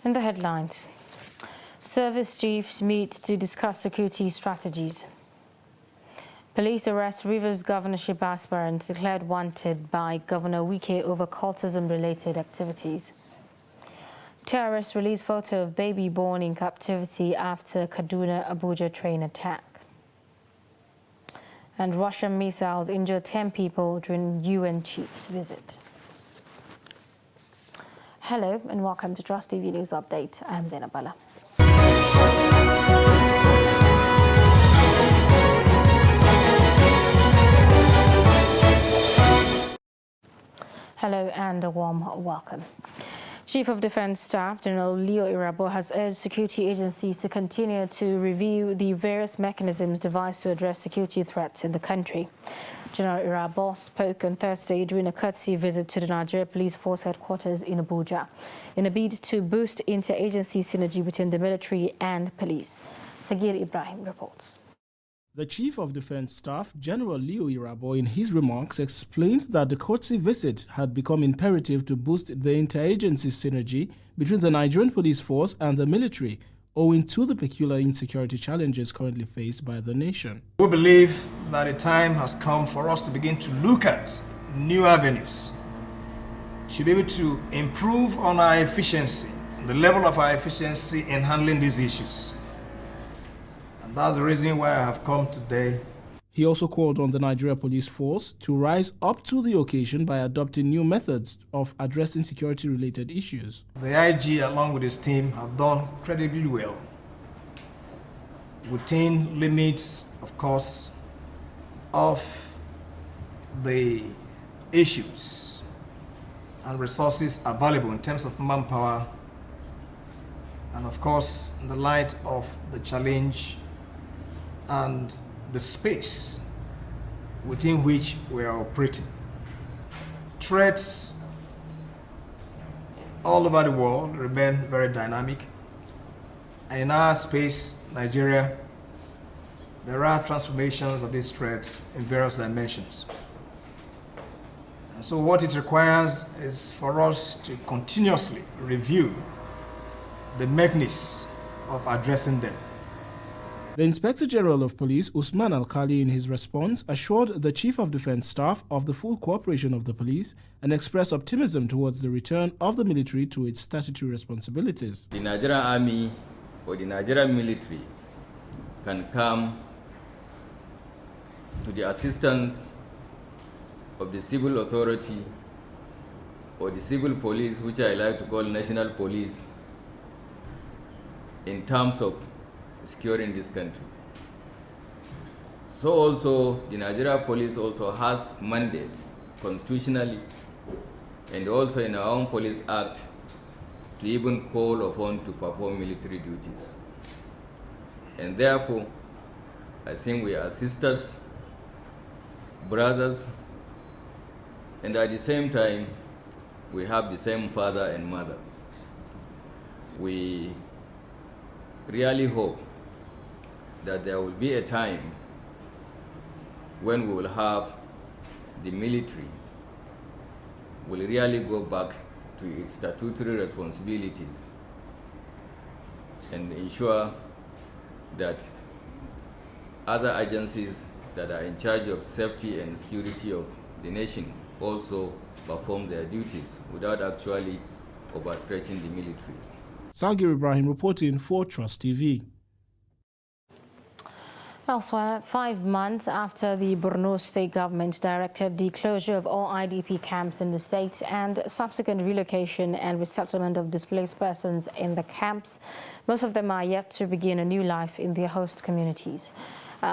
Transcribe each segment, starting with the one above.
In the headlines, service chiefs meet to discuss security strategies. Police arrest Rivers governorship aspirant declared wanted by Governor Wike over cultism-related activities. Terrorists release photo of baby born in captivity after Kaduna-Abuja train attack. And Russian missiles injure 10 people during UN chief's visit. Hello and welcome to Trust TV News Update. I am Zainab Bala. Hello and a warm welcome. Chief of Defence Staff General Leo Irabor has urged security agencies to continue to review the various mechanisms devised to address security threats in the country. General Irabor spoke on Thursday during a courtesy visit to the Nigeria Police Force headquarters in Abuja in a bid to boost inter-agency synergy between the military and police. Sagir Ibrahim reports. The Chief of Defence Staff, General Leo Irabor, in his remarks explained that the courtesy visit had become imperative to boost the inter-agency synergy between the Nigerian Police Force and the military, owing to the peculiar insecurity challenges currently faced by the nation. We believe that a time has come for us to begin to look at new avenues to be able to improve on our efficiency, the level of our efficiency in handling these issues. That's the reason why I have come today. He also called on the Nigeria Police Force to rise up to the occasion by adopting new methods of addressing security-related issues. The IG, along with his team, have done incredibly well within limits, of course, of the issues and resources available in terms of manpower, and of course, in the light of the challenge and the space within which we are operating. Threats all over the world remain very dynamic, and in our space, Nigeria, there are transformations of these threats in various dimensions. And so what it requires is for us to continuously review the mechanisms of addressing them. The Inspector General of Police, Usman Alkali, in his response, assured the Chief of Defence Staff of the full cooperation of the police and expressed optimism towards the return of the military to its statutory responsibilities. The Nigerian Army or the Nigerian military can come to the assistance of the civil authority or the civil police, which I like to call national police, in terms of securing this country. So also the Nigeria police also has mandate constitutionally and also in our own police act to even call upon to perform military duties. And therefore, I think we are sisters, brothers, and at the same time, we have the same father and mother. We really hope that there will be a time when we will have the military will really go back to its statutory responsibilities and ensure that other agencies that are in charge of safety and security of the nation also perform their duties without actually overstretching the military. Sagir Ibrahim reporting for Trust TV. Elsewhere, 5 months after the Borno state government directed the closure of all IDP camps in the state and subsequent relocation and resettlement of displaced persons in the camps, most of them are yet to begin a new life in their host communities.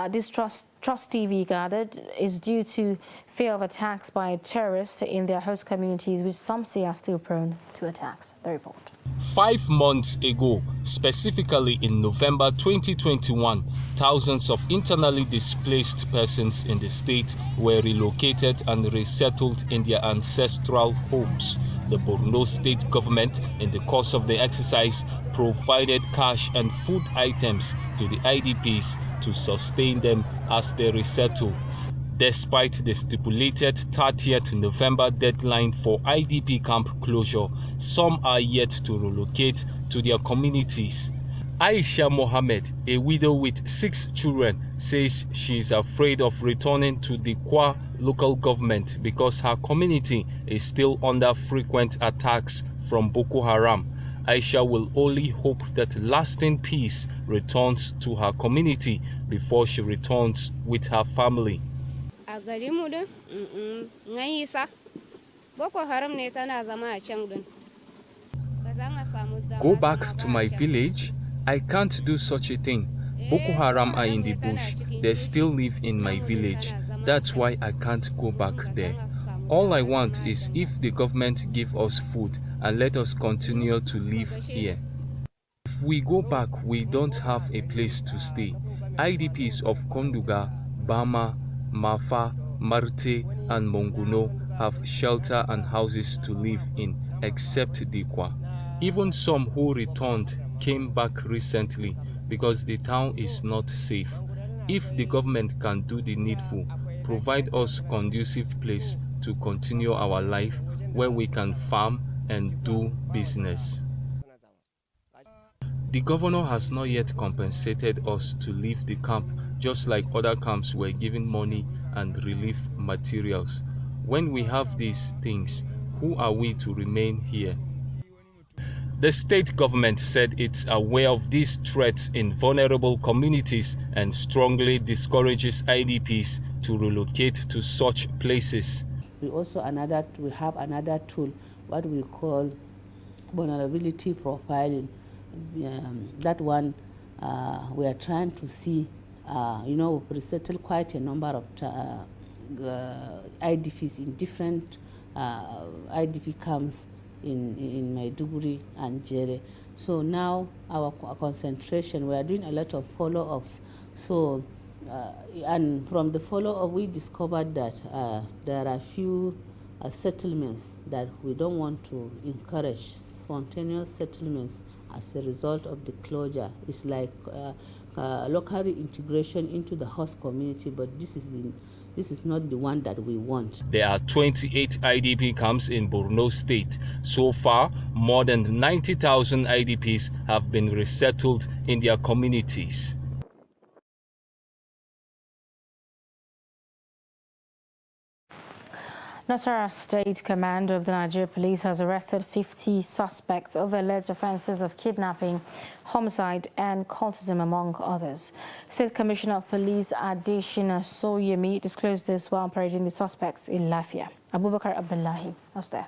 This Trust TV gathered is due to fear of attacks by terrorists in their host communities, which some say are still prone to attacks. The report. 5 months ago, specifically in November 2021, thousands of internally displaced persons in the state were relocated and resettled in their ancestral homes. The Borno state government, in the course of the exercise, provided cash and food items to the IDPs to sustain them as they resettle. Despite the stipulated 30th November deadline for IDP camp closure, some are yet to relocate to their communities. Aisha Mohammed, a widow with 6 children, says she is afraid of returning to the Kwa local government because her community is still under frequent attacks from Boko Haram. Aisha will only hope that lasting peace returns to her community before she returns with her family. Go back to my village? I can't do such a thing. Boko Haram are in the bush. They still live in my village. That's why I can't go back there. All I want is if the government give us food and let us continue to live here. If we go back, we don't have a place to stay. IDPs of Konduga, Bama, Mafa, Marte, and Monguno have shelter and houses to live in, except Dikwa. Even some who returned came back recently because the town is not safe. If the government can do the needful, provide us conducive place to continue our life where we can farm and do business. The governor has not yet compensated us to leave the camp, just like other camps were given money and relief materials. When we have these things, who are we to remain here? The state government said it's aware of these threats in vulnerable communities and strongly discourages IDPs to relocate to such places. We have another tool, what we call vulnerability profiling. That one, we are trying to see, we've resettled quite a number of IDPs in different IDP camps in Maiduguri and Jere. So now our concentration, we are doing a lot of follow-ups. So, and from the follow-up, we discovered that there are few settlements that we don't want to encourage, spontaneous settlements as a result of the closure. It's like local integration into the host community, but this is not the one that we want. There are 28 IDP camps in Borno State. So far, more than 90,000 IDPs have been resettled in their communities. Nasarawa State Command of the Nigeria Police has arrested 50 suspects of alleged offences of kidnapping, homicide and cultism, among others. State Commissioner of Police Adeshina Soyemi disclosed this while parading the suspects in Lafia. Abubakar Abdullahi was there.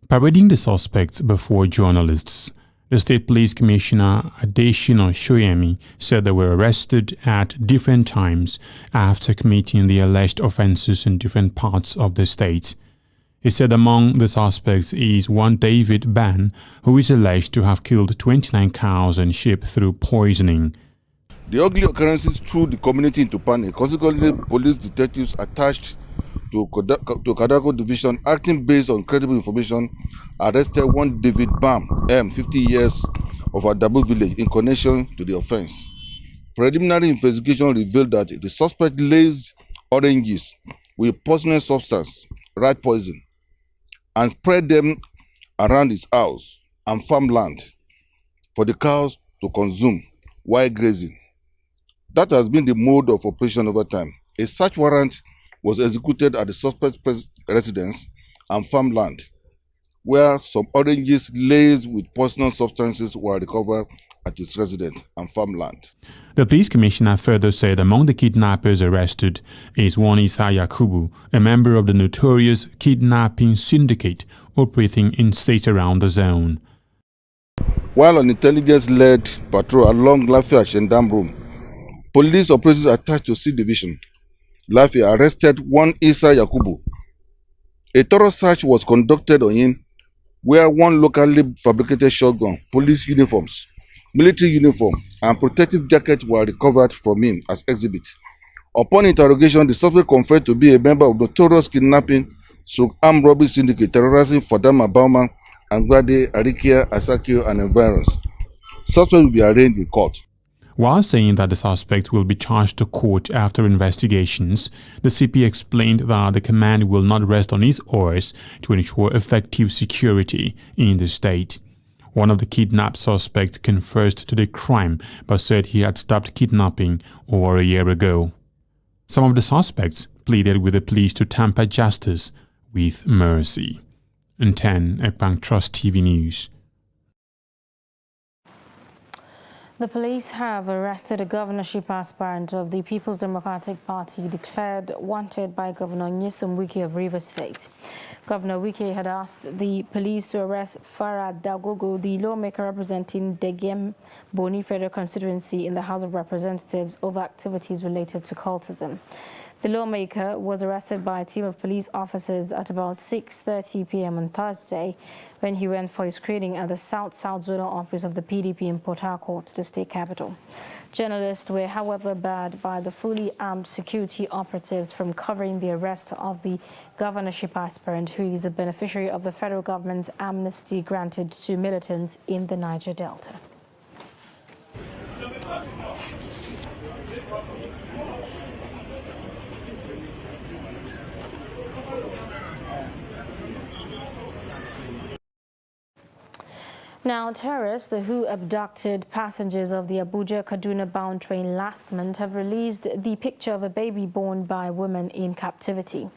Parading the suspects before journalists, the State Police Commissioner Adeshina Soyemi said they were arrested at different times after committing the alleged offences in different parts of the state. He said among the suspects is one David Ban, who is alleged to have killed 29 cows and sheep through poisoning. The ugly occurrences threw the community into panic. Consequently, police detectives attached to Kadako Division, acting based on credible information, arrested one David Bam, 50 years, of Adabu village in connection to the offense. Preliminary investigation revealed that the suspect laced oranges with poisonous substance, rat poison, and spread them around his house and farmland for the cows to consume while grazing. That has been the mode of operation over time. A search warrant was executed at the suspect's residence and farmland, where some oranges laced with poisonous substances were recovered at his residence and farmland. The police commissioner further said among the kidnappers arrested is one Isa Yakubu, a member of the notorious kidnapping syndicate operating in states around the zone. While on intelligence-led patrol along Lafia-Shendam Room, police operatives attached to C Division Lafia arrested one Isa Yakubu. A thorough search was conducted on him, where one locally fabricated shotgun, police uniforms, military uniform, and protective jacket were recovered from him as exhibits. Upon interrogation, the suspect confessed to be a member of the notorious kidnapping armed robbery syndicate terrorizing Fadama Bauman, Angbade, Arikia, Asakio, and environs. Suspect will be arraigned in court. While saying that the suspect will be charged to court after investigations, the CP explained that the command will not rest on its oars to ensure effective security in the state. One of the kidnapped suspects confessed to the crime but said he had stopped kidnapping over a year ago. Some of the suspects pleaded with the police to temper justice with mercy. And 10 Ekpang Trust TV News. The police have arrested a governorship aspirant of the People's Democratic Party declared wanted by Governor Nyesom Wike of Rivers State. Governor Wike had asked the police to arrest Farah Dagogo, the lawmaker representing Degem Boni Federal Constituency in the House of Representatives, over activities related to cultism. The lawmaker was arrested by a team of police officers at about 6:30 p.m. on Thursday when he went for a screening at the South Zonal office of the PDP in Port Harcourt, the state capital. Journalists were, however, barred by the fully armed security operatives from covering the arrest of the governorship aspirant, who is a beneficiary of the federal government's amnesty granted to militants in the Niger Delta. Now, terrorists who abducted passengers of the Abuja-Kaduna-bound train last month have released the picture of a baby born by a woman in captivity.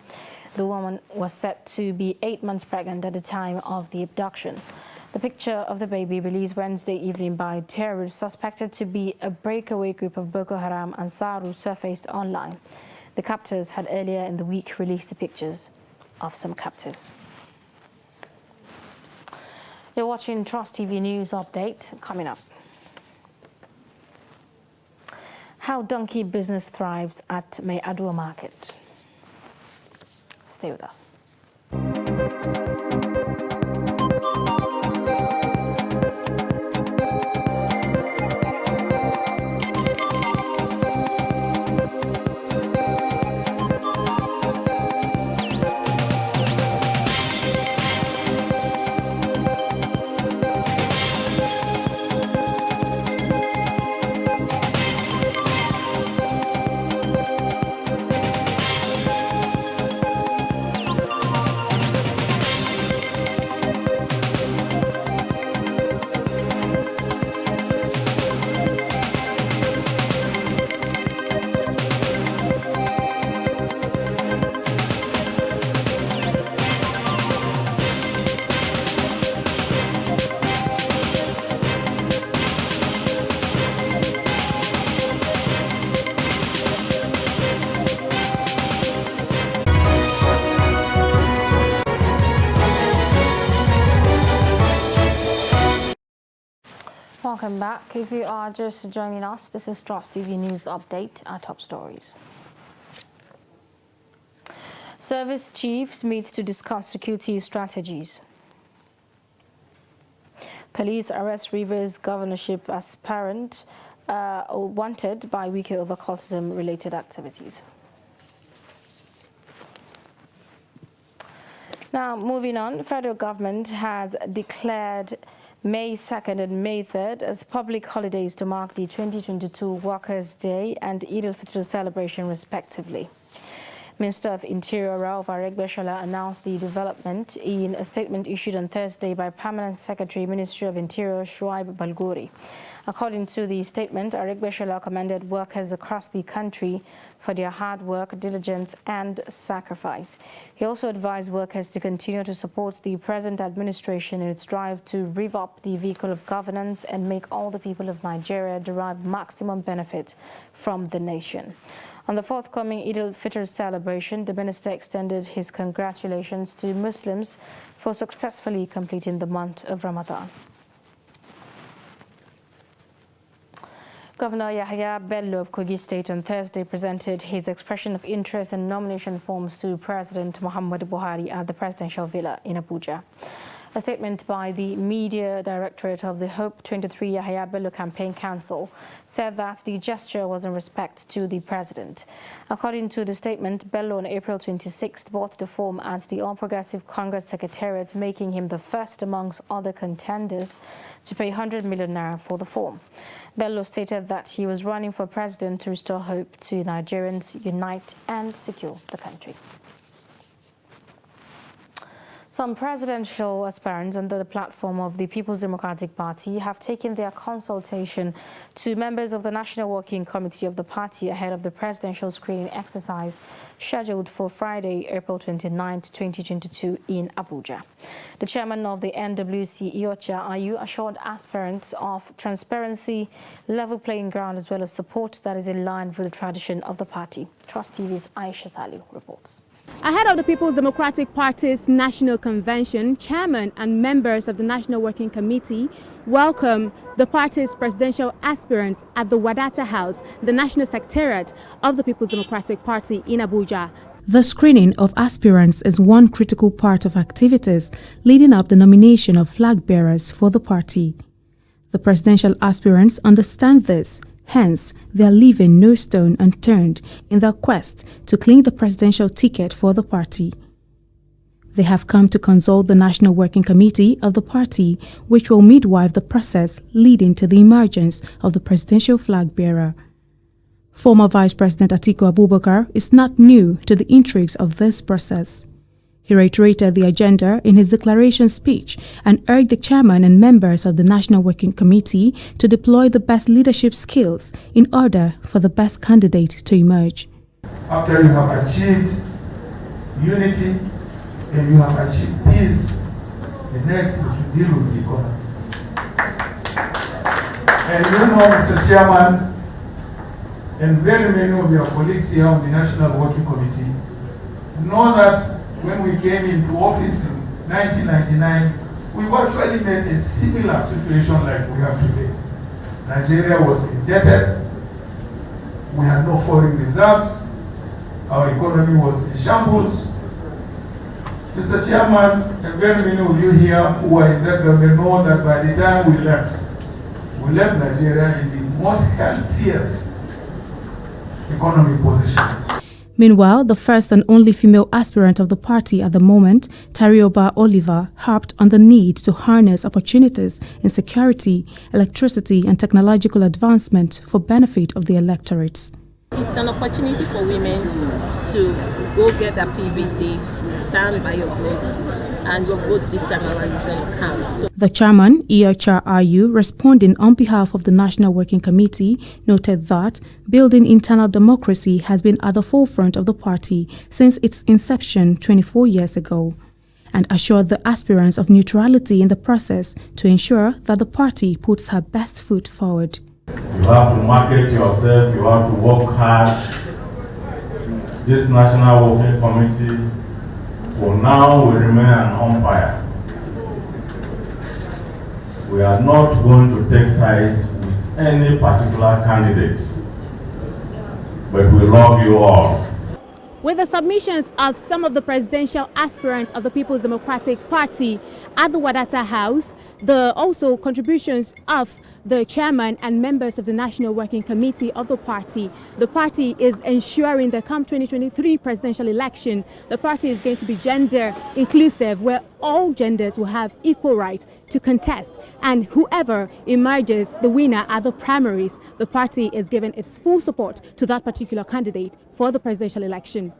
The woman was said to be 8 months pregnant at the time of the abduction. The picture of the baby, released Wednesday evening by terrorists suspected to be a breakaway group of Boko Haram Ansaru, surfaced online. The captors had earlier in the week released the pictures of some captives. You're watching Trust TV News Update. Coming up, how donkey business thrives at Mai Adua Market. Stay with us. Welcome back. If you are just joining us, this is Trust TV News Update, our top stories. Service chiefs meet to discuss security strategies. Police arrest Rivers governorship aspirant wanted by Wike over cultism-related activities. Now, moving on, federal government has declared May 2nd and May 3rd as public holidays to mark the 2022 Workers' Day and Eid al-Fitr celebration, respectively. Minister of Interior Rauf Aregbesola announced the development in a statement issued on Thursday by Permanent Secretary, Ministry of Interior Shuaib Balgouri. According to the statement, Aregbesola commended workers across the country for their hard work, diligence and sacrifice. He also advised workers to continue to support the present administration in its drive to rev up the vehicle of governance and make all the people of Nigeria derive maximum benefit from the nation. On the forthcoming Eid al-Fitr celebration, the minister extended his congratulations to Muslims for successfully completing the month of Ramadan. Governor Yahya Bello of Kogi State on Thursday presented his expression of interest and nomination forms to President Muhammadu Buhari at the presidential villa in Abuja. A statement by the Media Directorate of the Hope 23 Yahya Bello Campaign Council said that the gesture was in respect to the president. According to the statement, Bello on April 26th bought the form at the All Progressive Congress Secretariat, making him the first amongst other contenders to pay 100 million naira for the form. Bello stated that he was running for president to restore hope to Nigerians, unite and secure the country. Some presidential aspirants under the platform of the People's Democratic Party have taken their consultation to members of the National Working Committee of the party ahead of the presidential screening exercise scheduled for Friday, April 29, 2022 in Abuja. The chairman of the NWC, Iyorchia Ayu, assured aspirants of transparency, level playing ground, as well as support that is in line with the tradition of the party. Trust TV's Aisha Saliu reports. Ahead of the People's Democratic Party's National Convention, chairman and members of the National Working Committee welcome the party's presidential aspirants at the Wadata House, the National Secretariat of the People's Democratic Party in Abuja. The screening of aspirants is one critical part of activities leading up the nomination of flag bearers for the party. The presidential aspirants understand this. Hence, they are leaving no stone unturned in their quest to claim the presidential ticket for the party. They have come to consult the National Working Committee of the party, which will midwife the process leading to the emergence of the presidential flag bearer. Former Vice President Atiku Abubakar is not new to the intrigues of this process. He reiterated the agenda in his declaration speech and urged the chairman and members of the National Working Committee to deploy the best leadership skills in order for the best candidate to emerge. After you have achieved unity and you have achieved peace, the next is to deal with the economy. And you know, Mr. Chairman, and very many of your colleagues here on the National Working Committee know that when we came into office in 1999, we virtually met a similar situation like we have today. Nigeria was indebted, we had no foreign reserves, our economy was in shambles. Mr. Chairman, and very many of you here who are in that government know that by the time we left Nigeria in the most healthiest economic position. Meanwhile, the first and only female aspirant of the party at the moment, Tarioba Oliver, harped on the need to harness opportunities in security, electricity and technological advancement for benefit of the electorates. It's an opportunity for women to go get their PVC, stand by your vote, and your vote this time around is going to count. So the chairman, Iyorchia Ayu, responding on behalf of the National Working Committee, noted that building internal democracy has been at the forefront of the party since its inception 24 years ago, and assured the aspirants of neutrality in the process to ensure that the party puts her best foot forward. You have to market yourself, you have to work hard. This National Working Committee for now will remain an umpire. We are not going to take sides with any particular candidate, but we love you all. With the submissions of some of the presidential aspirants of the People's Democratic Party at the Wadata House, the also contributions of the chairman and members of the National Working Committee of the party is ensuring that come 2023 presidential election, the party is going to be gender inclusive, where all genders will have equal right to contest, and whoever emerges the winner at the primaries, the party is giving its full support to that particular candidate for the presidential election.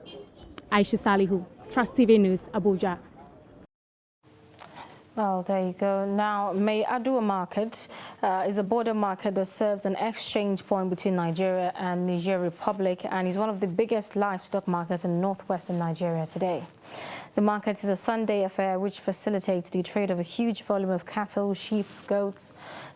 Aisha Salihu, Trust TV News, Abuja. Well, there you go. Now, Mai Adua Market is a border market that serves an exchange point between Nigeria and Niger Republic, and is one of the biggest livestock markets in northwestern Nigeria today. The market is a Sunday affair which facilitates the trade of a huge volume of cattle, sheep, goats,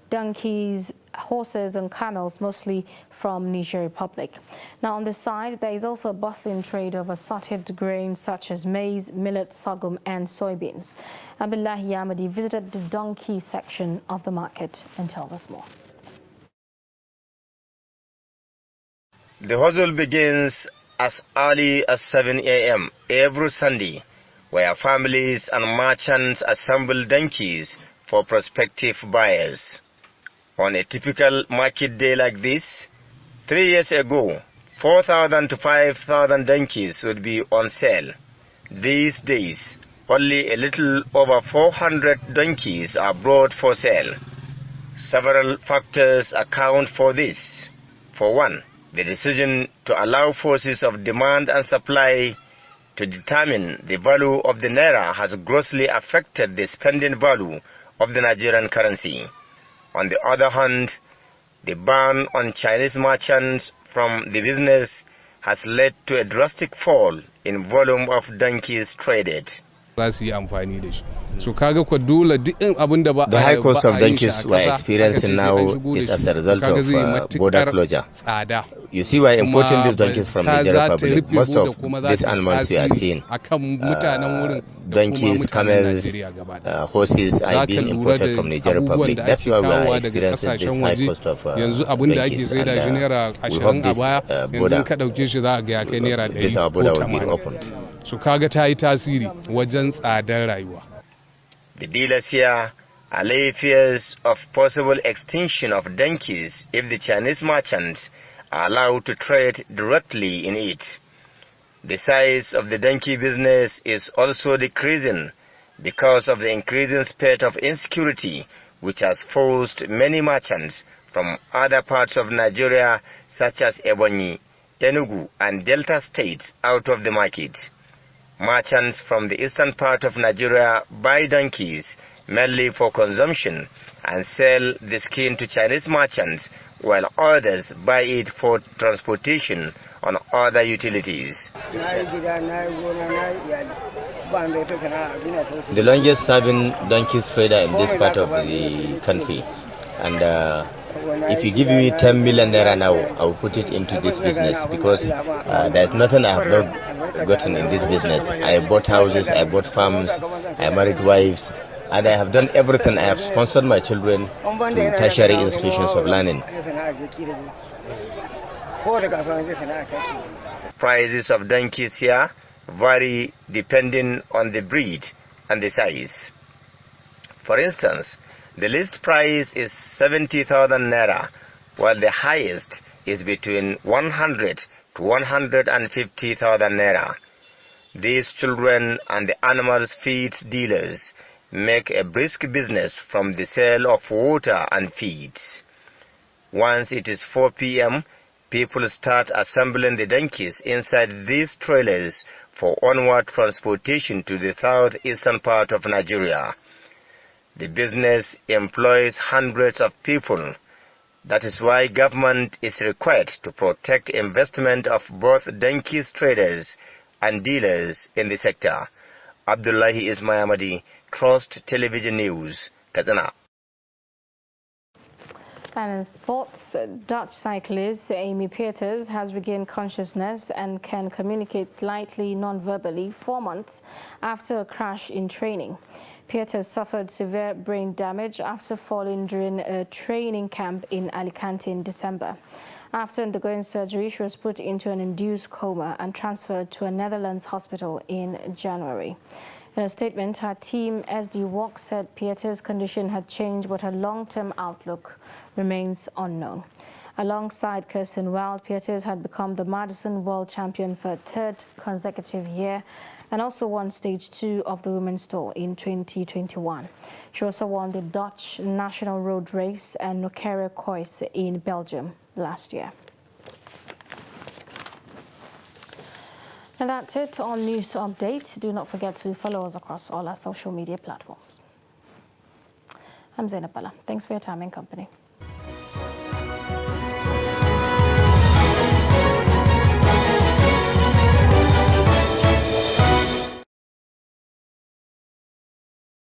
donkeys, horses and camels, mostly from Niger Republic. Now on the side, there is also a bustling trade of assorted grains such as maize, millet, sorghum and soybeans. Abdullahi Yamadi visited the donkey section of the market and tells us more. The hustle begins as early as 7 a.m. every Sunday where families and merchants assemble donkeys for prospective buyers. On a typical market day like this, 3 years ago, 4,000 to 5,000 donkeys would be on sale. These days, only a little over 400 donkeys are brought for sale. Several factors account for this. For one, the decision to allow forces of demand and supply to determine the value of the naira has grossly affected the spending value of the Nigerian currency. On the other hand, the ban on Chinese merchants from the business has led to a drastic fall in volume of donkeys traded. So kaga ko dole duk abin da ba the high cost of donkeys we're experiencing now is as a result of border closure. You see, we're importing these donkeys from the Niger Republic. Most of these animals we are seeing, donkeys, camels, horses are being imported from the Niger Republic. That's why we are experiencing this high cost of donkeys. And we hope this our border will be opened. So kaga ta yi tasiri wajen tsadar rayuwa. The dealers here allay fears of possible extinction of donkeys if the Chinese merchants are allowed to trade directly in it. The size of the donkey business is also decreasing because of the increasing spate of insecurity, which has forced many merchants from other parts of Nigeria, such as Ebonyi, Enugu, and Delta states, out of the market. Merchants from the eastern part of Nigeria buy donkeys mainly for consumption and sell the skin to Chinese merchants, while others buy it for transportation on other utilities. The longest serving donkeys trader in this part of the country, and if you give me 10 million naira now, I will put it into this business, because there's nothing I have not gotten in this business. I bought houses, I bought farms, I married wives, and I have done everything. I have sponsored my children to tertiary institutions of learning. Prices of donkeys here vary depending on the breed and the size. For instance, the least price is 70,000 naira, while the highest is between 100 to 150,000 naira. These children and the animals feed dealers make a brisk business from the sale of water and feeds. Once it is 4 p.m., people start assembling the donkeys inside these trailers for onward transportation to the southeastern part of Nigeria. The business employs hundreds of people. That is why government is required to protect investment of both donkeys traders and dealers in the sector. Abdullahi Ismayamadi, Trust Television News, Kazana. And in sports, Dutch cyclist Amy Pieters has regained consciousness and can communicate slightly non-verbally 4 months after a crash in training. Pieters suffered severe brain damage after falling during a training camp in Alicante in December. After undergoing surgery, she was put into an induced coma and transferred to a Netherlands hospital in January. In a statement, her team SD Walk said Pieters' condition had changed, but her long-term outlook remains unknown. Alongside Kirsten Wild, Pieters had become the Madison World Champion for a third consecutive year and also won Stage 2 of the Women's Tour in 2021. She also won the Dutch National Road Race and Nokere Koers in Belgium last year. And that's it on News Update. Do not forget to follow us across all our social media platforms. I'm Zainab Bala. Thanks for your time and company.